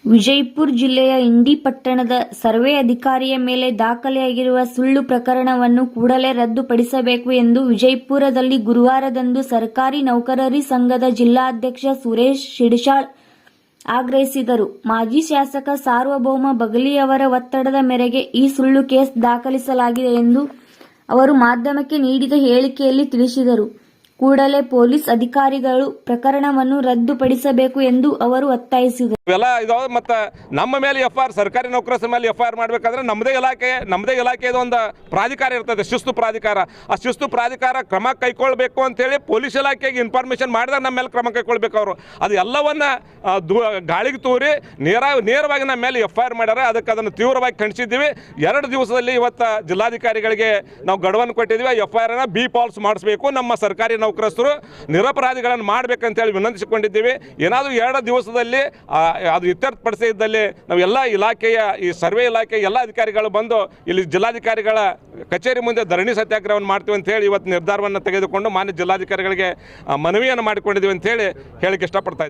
ವಿಜಯಪುರ ಜಿಲ್ಲೆಯ ಇಂಡಿ ಪಟ್ಟಣದ ಸರ್ವೆ ಅಧಿಕಾರಿಯ ಮೇಲೆ ದಾಖಲೆಯಾಗಿರುವ ಸುಳ್ಳು ಪ್ರಕರಣವನ್ನು ಕೂಡಲೇ ರದ್ದುಪಡಿಸಬೇಕು ಎಂದು ವಿಜಯಪುರದಲ್ಲಿ ಗುರುವಾರದಂದು ಸರ್ಕಾರಿ ನೌಕರರ ಸಂಘದ ಜಿಲ್ಲಾಧ್ಯಕ್ಷ ಸುರೇಶ್ ಶಿಡಶಾಳ್ ಆಗ್ರಹಿಸಿದರು. ಮಾಜಿ ಶಾಸಕ ಸಾರ್ವಭೌಮ ಬಗಲಿ ಅವರ ಒತ್ತಡದ ಮೇರೆಗೆ ಈ ಸುಳ್ಳು ಕೇಸ್ ದಾಖಲಿಸಲಾಗಿದೆ ಎಂದು ಅವರು ಮಾಧ್ಯಮಕ್ಕೆ ನೀಡಿದ ಹೇಳಿಕೆಯಲ್ಲಿ ತಿಳಿಸಿದರು. ಕೂಡಲೇ ಪೊಲೀಸ್ ಅಧಿಕಾರಿಗಳು ಪ್ರಕರಣವನ್ನು ರದ್ದುಪಡಿಸಬೇಕು ಎಂದು ಅವರು ಒತ್ತಾಯಿಸಿದರು. ಇವೆಲ್ಲ ಇದಾವೆ. ಮತ್ತು ನಮ್ಮ ಮೇಲೆ ಎಫ್ಐಆರ್, ಸರ್ಕಾರಿ ನೌಕರರ ಮೇಲೆ ಎಫ್ಐಆರ್ ಮಾಡಬೇಕಾದ್ರೆ ನಮ್ಮದೇ ಇಲಾಖೆದ ಒಂದು ಪ್ರಾಧಿಕಾರ ಇರ್ತದೆ, ಶಿಸ್ತು ಪ್ರಾಧಿಕಾರ. ಆ ಶಿಸ್ತು ಪ್ರಾಧಿಕಾರ ಕ್ರಮ ಕೈಗೊಳ್ಳಬೇಕು ಅಂತೇಳಿ ಪೊಲೀಸ್ ಇಲಾಖೆಗೆ ಇನ್ಫಾರ್ಮೇಷನ್ ಮಾಡಿದಾಗ ನಮ್ಮ ಮೇಲೆ ಕ್ರಮ ಕೈಗೊಳ್ಬೇಕು ಅವರು. ಅದು ಎಲ್ಲವನ್ನ ಗಾಳಿಗೆ ತೂರಿ ನೇರವಾಗಿ ನಮ್ಮ ಮೇಲೆ ಎಫ್ಐಆರ್ ಮಾಡ್ಯಾರ. ಅದಕ್ಕೆ ಅದನ್ನು ತೀವ್ರವಾಗಿ ಖಂಡಿಸಿದ್ದೀವಿ. 2 ದಿವಸದಲ್ಲಿ ಇವತ್ತು ಜಿಲ್ಲಾಧಿಕಾರಿಗಳಿಗೆ ನಾವು ಗಡುವನ್ನು ಕೊಟ್ಟಿದ್ದೀವಿ. ಎಫ್ಐಆರ್ನ ಬಿ ಪಾಲ್ಸ್ ಮಾಡಿಸ್ಬೇಕು, ನಮ್ಮ ಸರ್ಕಾರಿ ನೌಕರಸ್ಥರು ನಿರಪರಾಧಿಗಳನ್ನು ಮಾಡಬೇಕಂತೇಳಿ ವಿನಂತಿಸಿಕೊಂಡಿದ್ದೀವಿ. ಏನಾದರೂ 2 ದಿವಸದಲ್ಲಿ ಅದು ಇತ್ಯರ್ಥಪಡಿಸಿ ಇದ್ದಲ್ಲಿ ನಾವು ಎಲ್ಲ ಇಲಾಖೆಯ ಈ ಸರ್ವೆ ಇಲಾಖೆಯ ಎಲ್ಲ ಅಧಿಕಾರಿಗಳು ಬಂದು ಇಲ್ಲಿ ಜಿಲ್ಲಾಧಿಕಾರಿಗಳ ಕಚೇರಿ ಮುಂದೆ ಧರಣಿ ಸತ್ಯಾಗ್ರಹವನ್ನು ಮಾಡ್ತೀವಿ ಅಂತ ಹೇಳಿ ಇವತ್ತು ನಿರ್ಧಾರವನ್ನು ತೆಗೆದುಕೊಂಡು ಮಾನ್ಯ ಜಿಲ್ಲಾಧಿಕಾರಿಗಳಿಗೆ ಮನವಿಯನ್ನು ಮಾಡಿಕೊಂಡಿದ್ದೀವಿ ಅಂತ ಹೇಳಿ ಹೇಳಿಕ್ಕೆ ಇಷ್ಟಪಡ್ತಾ ಇದ್ದೀವಿ.